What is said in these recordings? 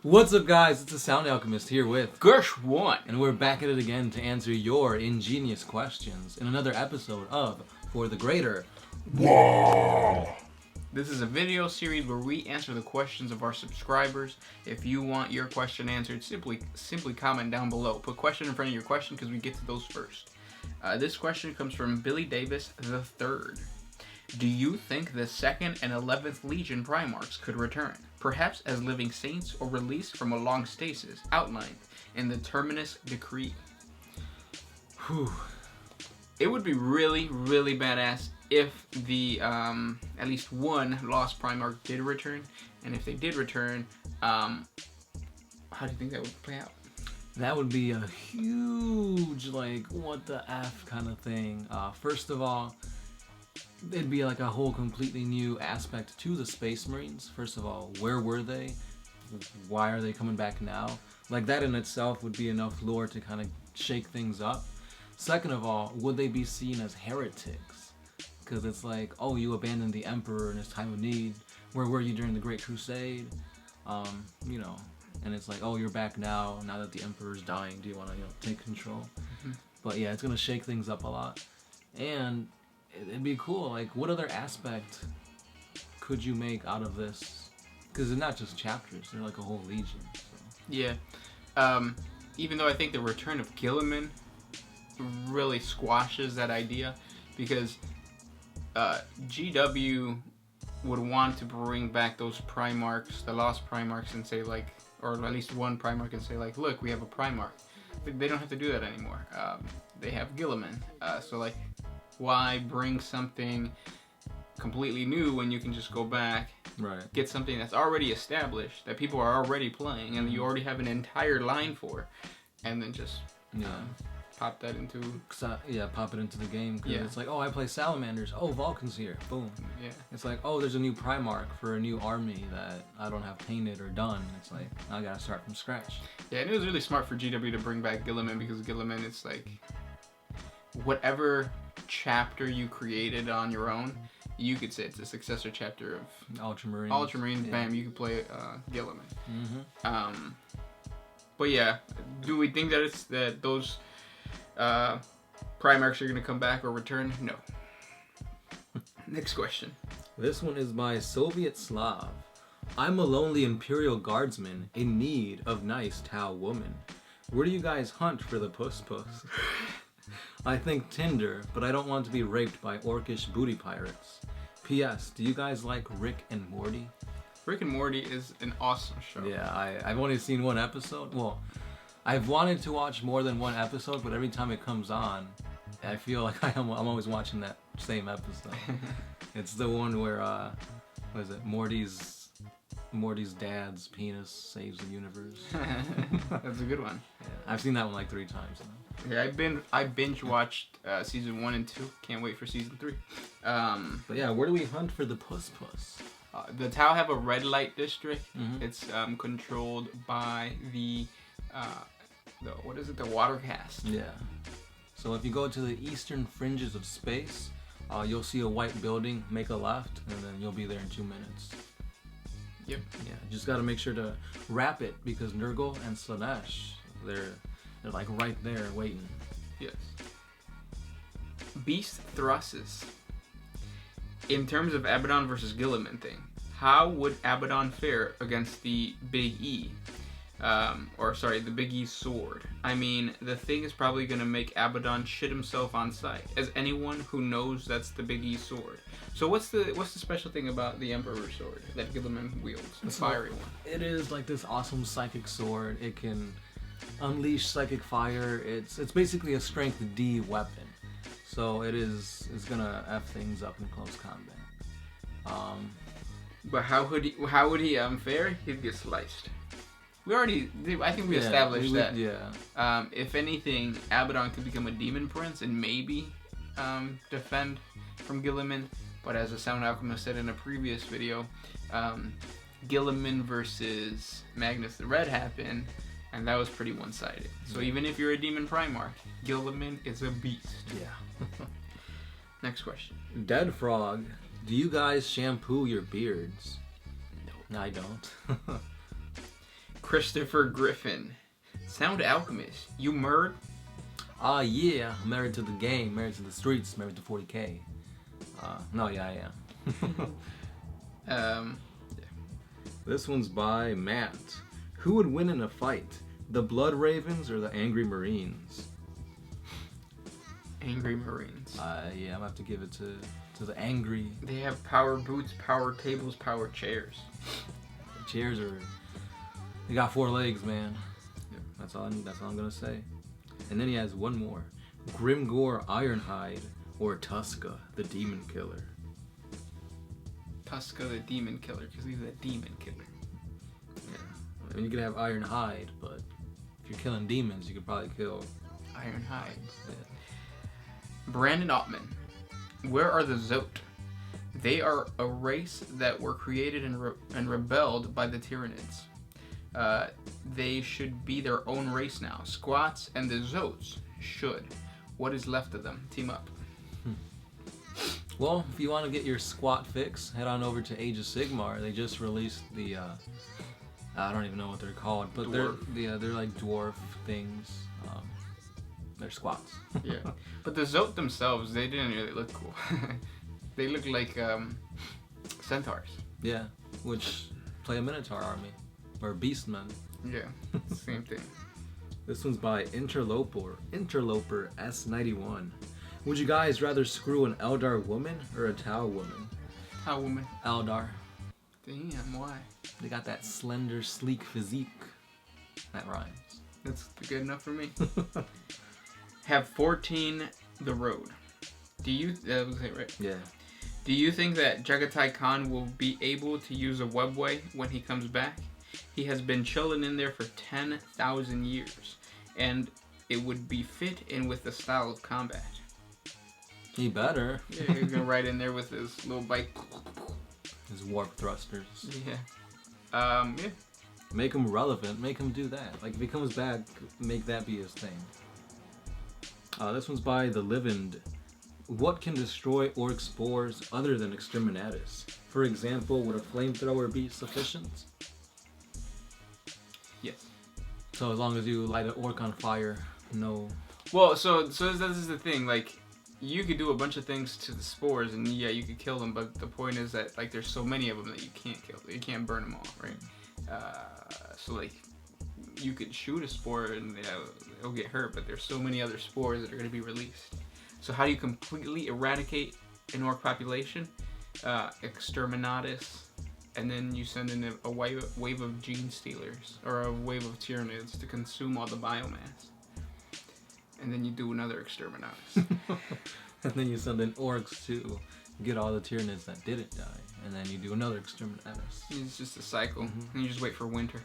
What's up, guys? It's the Sound Alchemist here with Gersh1, and we're back at it again to answer your ingenious questions in another episode of For the Greater. Wow! This is a video series where we answer the questions of our subscribers. If you want your question answered, simply comment down below. Put question in front of your question because we get to those first. This question comes from Billy Davis III. Do you think the 2nd and 11th Legion Primarchs could return, perhaps as living saints or released from a long stasis outlined in the Terminus Decree? Whew. It would be really, really badass if the at least one lost Primarch did return, and if they did return, how do you think that would play out? That would be a huge, like, what the F kind of thing. First of all, it'd be like a whole completely new aspect to the Space Marines. First of all, where were they? Why are they coming back now? Like, that in itself would be enough lore to kind of shake things up. Second of all, would they be seen as heretics? Because it's like, oh, you abandoned the Emperor in his time of need. Where were you during the Great Crusade? You know, and it's like, oh, you're back now that the Emperor's dying. Do you want to, take control? Mm-hmm. But yeah, it's going to shake things up a lot. And it'd be cool. Like, what other aspect could you make out of this? Because they're not just chapters; they're like a whole legion. So. Yeah. Even though I think the return of Guilliman really squashes that idea, because GW would want to bring back those Primarchs, the lost Primarchs, and say like, or at least one Primarch, and say like, look, we have a Primarch. But they don't have to do that anymore. They have Guilliman. So like, why bring something completely new when you can just go back, right, get something that's already established, that people are already playing, and you already have an entire line for, and then just pop that into... pop it into the game. Cause yeah. It's like, oh, I play Salamanders. Oh, Vulcan's here. Boom. Yeah. It's like, oh, there's a new Primarch for a new army that I don't have painted or done. It's like, I gotta start from scratch. Yeah, and it was really smart for GW to bring back Guilliman, because Guilliman, it's like, whatever chapter you created on your own, you could say it's a successor chapter of Ultramarines. Bam, you could play Guilliman. Mm-hmm. But yeah, do we think that those Primarchs are going to come back or return? No. Next question. This one is by Soviet Slav. I'm a lonely Imperial Guardsman in need of nice Tau woman. Where do you guys hunt for the puss? I think Tinder, but I don't want to be raped by orcish booty pirates. P.S. Do you guys like Rick and Morty? Rick and Morty is an awesome show. Yeah, I've only seen one episode. Well, I've wanted to watch more than one episode, but every time it comes on, I feel like I'm always watching that same episode. It's the one where, what is it? Morty's dad's penis saves the universe. That's a good one. Yeah, I've seen that one like 3 times now. Yeah, I binge watched season 1 and 2. Can't wait for season 3. But yeah, where do we hunt for the puss? The Tau have a red light district. Mm-hmm. It's controlled by the water caste. Yeah. So if you go to the eastern fringes of space, you'll see a white building. Make a left, and then you'll be there in 2 minutes. Yep. Yeah, just gotta make sure to wrap it, because Nurgle and Slanesh, they're like right there waiting. Yes. Beast Thrusses. In terms of Abaddon versus Guilliman thing, how would Abaddon fare against the Big E? The Big E sword. I mean, the thing is probably gonna make Abaddon shit himself on sight, as anyone who knows that's the Big E sword. So what's the special thing about the Emperor sword that Guilliman wields? The fiery one. It is like this awesome psychic sword. It can unleash psychic fire. It's basically a strength D weapon. So it's gonna F things up in close combat. But how would he fare? He'd get sliced. I think we established that. Yeah. If anything, Abaddon could become a demon prince and maybe defend from Guilliman. But as the Sound Alchemist said in a previous video, Guilliman versus Magnus the Red happened, and that was pretty one-sided. So even if you're a demon Primarch, Guilliman is a beast. Yeah. Next question. Dead Frog, do you guys shampoo your beards? No. I don't. Christopher Griffin. Sound Alchemist. You murd? Yeah. Married to the game, married to the streets, married to 40k. No, yeah, I am. This one's by Matt. Who would win in a fight? The Blood Ravens or the Angry Marines? Angry Marines. Yeah, I'm gonna have to give it to the Angry. They have power boots, power tables, power chairs. The chairs are... They got 4 legs, man. Yep. That's all I'm gonna say. And then he has one more. Grimgore Ironhide or Tuska, the Demon Killer. Tuska, the Demon Killer, because he's a demon killer. Yeah. I mean, you could have Ironhide, but if you're killing demons, you could probably kill... Ironhide. Yeah. Brandon Ottman. Where are the Zote? They are a race that were created and rebelled by the Tyranids. They should be their own race now. Squats and the Zotes should. What is left of them? Team up. Well, if you want to get your squat fix, head on over to Age of Sigmar. They just released the... I don't even know what they're called, but they're like dwarf things. They're squats. Yeah, but the Zote themselves, they didn't really look cool. They look like centaurs. Yeah, which play a Minotaur army or Beastmen. Yeah, same thing. This one's by Interloper S91. Would you guys rather screw an Eldar woman or a Tau woman? Tau woman. Eldar. Damn, why? They got that slender, sleek physique. That rhymes. That's good enough for me. Have 14 the road. Do you... was it right? Yeah. Do you think that Jagatai Khan will be able to use a webway when he comes back? He has been chilling in there for 10,000 years, and it would be fit in with the style of combat. He better. Yeah, he's gonna ride in there with his little bike. His warp thrusters. Yeah. Yeah. Make him relevant. Make him do that. Like, if he comes back, make that be his thing. This one's by The Livend. What can destroy orc spores other than Exterminatus? For example, would a flamethrower be sufficient? Yes. So as long as you light an orc on fire, no... Well, so this is the thing, like, you could do a bunch of things to the spores, and yeah, you could kill them, but the point is that, like, there's so many of them that you can't kill. You can't burn them all, right? So, like, you could shoot a spore and it'll get hurt, but there's so many other spores that are going to be released. So how do you completely eradicate an orc population? Exterminatus, and then you send in a wave of gene stealers, or a wave of Tyranids to consume all the biomass. And then you do another Exterminatus. And then you send in orcs to get all the Tyranids that didn't die. And then you do another Exterminatus. It's just a cycle. And you just wait for winter.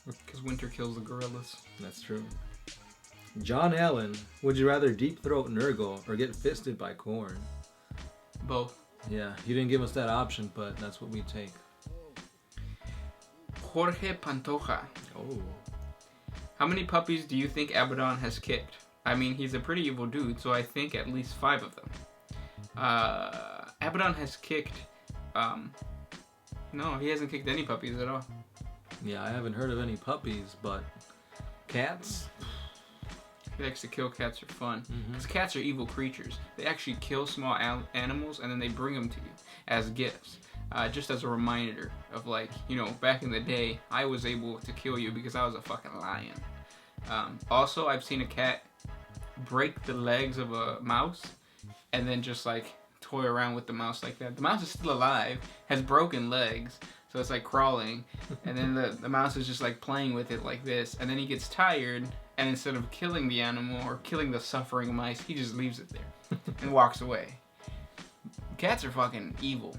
Because winter kills the gorillas. That's true. John Allen, would you rather deep throat Nurgle or get fisted by Khorne? Both. Yeah, you didn't give us that option, but that's what we take. Jorge Pantoja. Oh. How many puppies do you think Abaddon has kicked? I mean, he's a pretty evil dude, so I think at least 5 of them. Abaddon has kicked... no, he hasn't kicked any puppies at all. Yeah, I haven't heard of any puppies, but cats? He likes to kill cats for fun. Because cats are evil creatures. They actually kill small animals and then they bring them to you as gifts. Just as a reminder of, like, you know, back in the day, I was able to kill you because I was a fucking lion. Also, I've seen a cat break the legs of a mouse and then just, like, toy around with the mouse like that. The mouse is still alive, has broken legs, so it's like crawling, and then the mouse is just like playing with it like this, and then he gets tired, and instead of killing the animal or killing the suffering mice, he just leaves it there and walks away. Cats are fucking evil.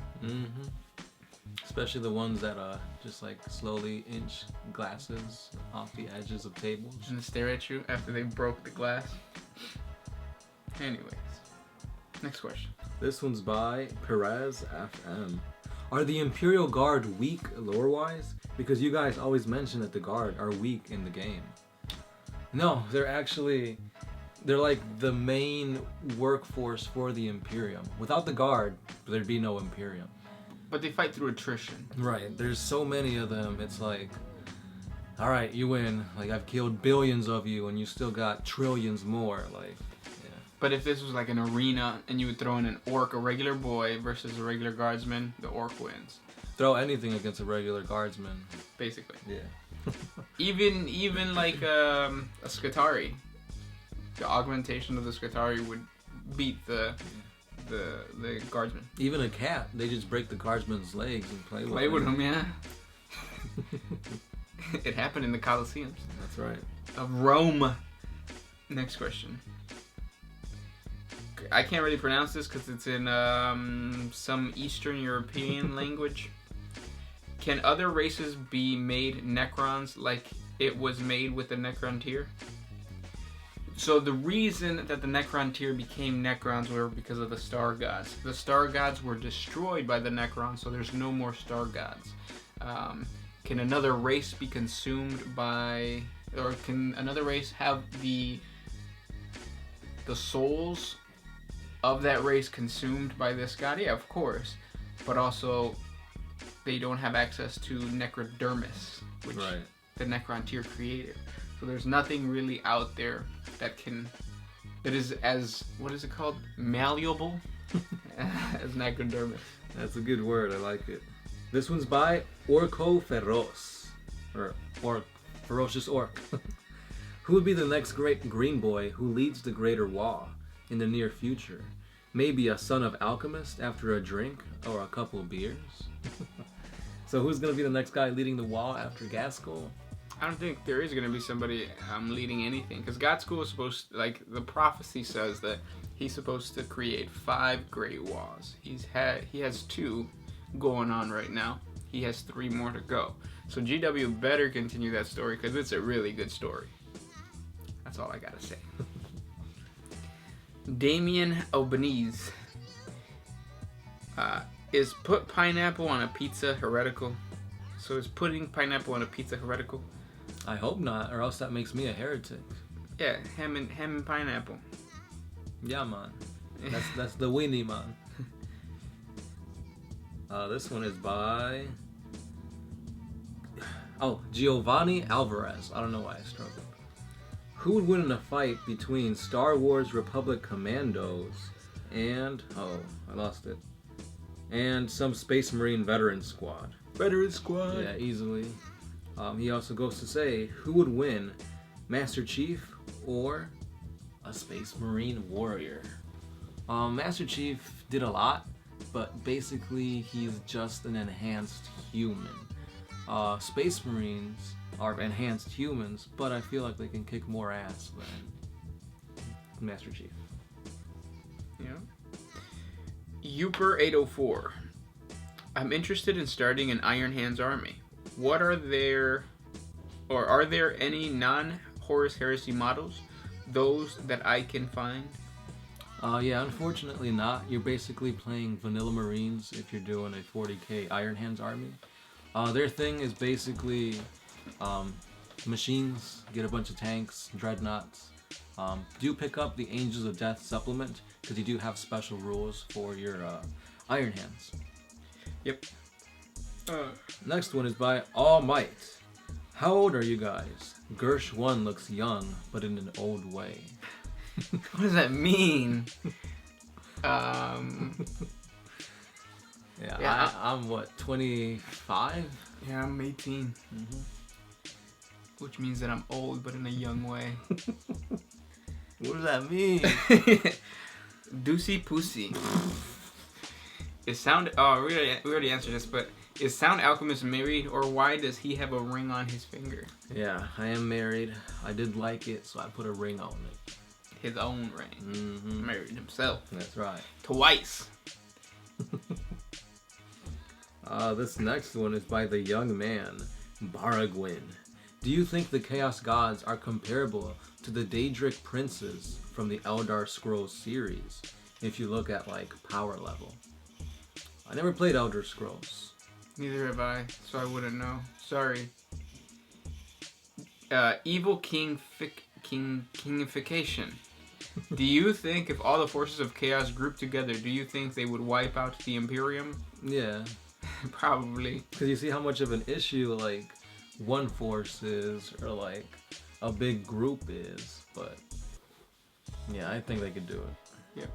Especially the ones that just like slowly inch glasses off the edges of tables. And stare at you after they broke the glass. Anyways, next question. This one's by Perez FM. Are the Imperial Guard weak lore-wise? Because you guys always mention that the Guard are weak in the game. No, they're like the main workforce for the Imperium. Without the Guard, there'd be no Imperium. But they fight through attrition. Right, there's so many of them, it's like, all right, you win. Like, I've killed billions of you, and you still got trillions more. Like, yeah. But if this was like an arena, and you would throw in an orc, a regular boy versus a regular guardsman, the orc wins. Throw anything against a regular guardsman. Basically. Yeah. Even like a Skitarii. The augmentation of the Skitarii would beat the guardsman. Even a cat, they just break the guardsman's legs and play with him, yeah. It happened in the Colosseums. That's right. Of Rome. Next question. I can't really pronounce this because it's in some Eastern European language. Can other races be made Necrons like it was made with the Necron tier? So the reason that the Necron tier became Necrons were because of the Star Gods. The Star Gods were destroyed by the Necrons, so there's no more Star Gods. Can another race be consumed by, or can another race have the souls of that race consumed by this god? Yeah, of course. But also, they don't have access to Necrodermis, which the Necron tier created. So there's nothing really out there that is as, what is it called? Malleable as Necrodermis. That's a good word. I like it. This one's by Orco Feroz, or Ferocious Orc. Who would be the next great green boy who leads the Greater Wall in the near future? Maybe a son of alchemist after a drink or a couple of beers? So who's going to be the next guy leading the wall after Gaskell? I don't think there is going to be somebody leading anything. Because Gaskell is supposed to, like, the prophecy says that he's supposed to create 5 great walls. He has 2 going on right now. He has 3 more to go. So GW better continue that story because it's a really good story. That's all I got to say. Damien Albanese. Is put pineapple on a pizza heretical? So is putting pineapple on a pizza heretical? I hope not, or else that makes me a heretic. Yeah, ham and pineapple. Yeah, man. That's the weenie, man. This one is by Giovanni Alvarez. I don't know why I struggled. Who would win in a fight between Star Wars Republic Commandos and I lost it. And some Space Marine veteran squad. Veteran squad. Yeah, easily. He also goes to say, who would win, Master Chief or a Space Marine warrior? Master Chief did a lot, but basically he's just an enhanced human. Space Marines are enhanced humans, but I feel like they can kick more ass than Master Chief. Yeah. Euper 804. I'm interested in starting an Iron Hands army. Are there any non-Horus Heresy models? Those that I can find? Yeah, unfortunately not. You're basically playing vanilla Marines if you're doing a 40k Iron Hands army. Their thing is basically machines, get a bunch of tanks, dreadnoughts. Do pick up the Angels of Death supplement, because you do have special rules for your Iron Hands. Yep. Next one is by All Might. How old are you guys? Gersh 1 looks young, but in an old way. What does that mean? Yeah, I'm what, 25? Yeah, I'm 18. Mm-hmm. Which means that I'm old, but in a young way. What does that mean? Doocy Pussy. We already answered this, but is Sound Alchemist married, or why does he have a ring on his finger? Yeah, I am married. I did like it, so I put a ring on it. His own ring. Mm-hmm. Married himself. That's right. Twice. This next one is by the young man, Baragwin. Do you think the Chaos Gods are comparable to the Daedric Princes from the Eldar Scrolls series, if you look at, like, power level? I never played Elder Scrolls. Neither have I, so I wouldn't know. Sorry. Evil Kingification. Do you think if all the forces of chaos grouped together, do you think they would wipe out the Imperium? Yeah. Probably. Because you see how much of an issue, like, one force is or like a big group is, but yeah, I think they could do it. Yep.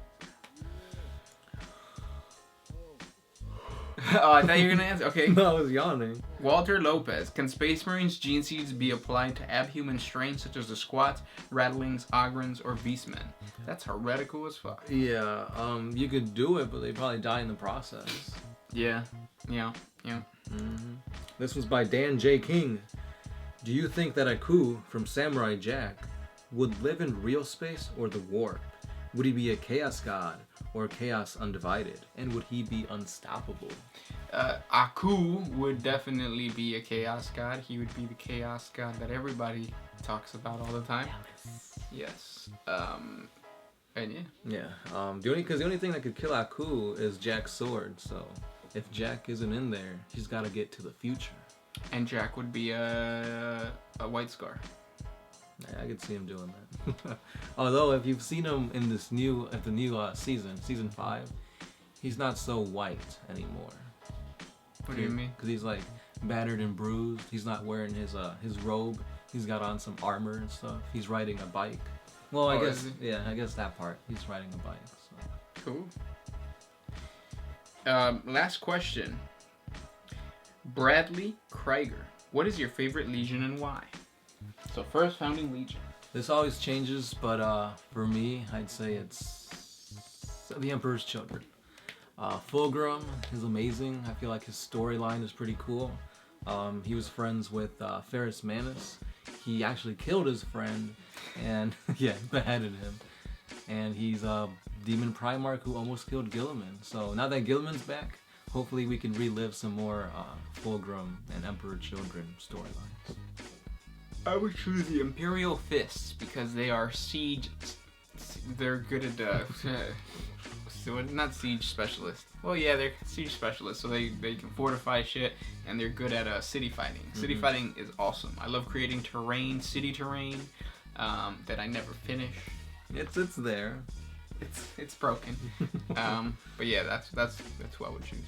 Oh, I thought you were gonna answer. Okay. No, I was yawning. Walter Lopez. Can Space Marines gene seeds be applied to abhuman strains such as the Squats, Rattlings, Ogrins, or Beastmen? That's heretical as fuck. Yeah, you could do it, but they probably die in the process. Yeah. This was by Dan J. King. Do you think that Aku from Samurai Jack would live in real space or the warp? Would he be a chaos god or chaos undivided? And would he be unstoppable? Aku would definitely be a chaos god. He would be the chaos god that everybody talks about all the time. Yes. And yeah. Yeah. The only thing that could kill Aku is Jack's sword. So if Jack isn't in there, he's got to get to the future. And Jack would be a White Scar. Yeah, I could see him doing that. Although, if you've seen him in the new season 5, he's not so white anymore. What do you mean? Because he's like battered and bruised. He's not wearing his robe. He's got on some armor and stuff. He's riding a bike. Well, I guess that part. He's riding a bike. So. Cool. Last question. Bradley Krieger. What is your favorite Legion and why? So first founding Legion. This always changes, but for me, I'd say it's the Emperor's Children. Fulgrim is amazing. I feel like his storyline is pretty cool. He was friends with Ferrus Manus. He actually killed his friend and beheaded him. And he's a demon Primarch who almost killed Gilliman. So now that Gilliman's back, hopefully we can relive some more Fulgrim and Emperor Children storylines. I would choose the Imperial Fists because they are siege. They're good at so not siege specialists. Well, yeah, they're siege specialists, so they can fortify shit, and they're good at city fighting. City fighting is awesome. I love creating city terrain that I never finish. It's there. It's broken. But yeah, that's who I would choose.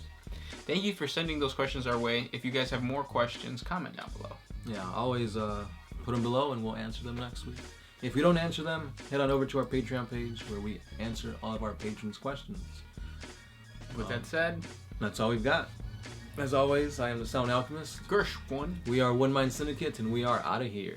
Thank you for sending those questions our way. If you guys have more questions, comment down below. Yeah, always put them below and we'll answer them next week. If we don't answer them, head on over to our Patreon page where we answer all of our patrons' questions. With that said, that's all we've got. As always, I am the Sound Alchemist. Gershwin. We are One Mind Syndicate and we are out of here.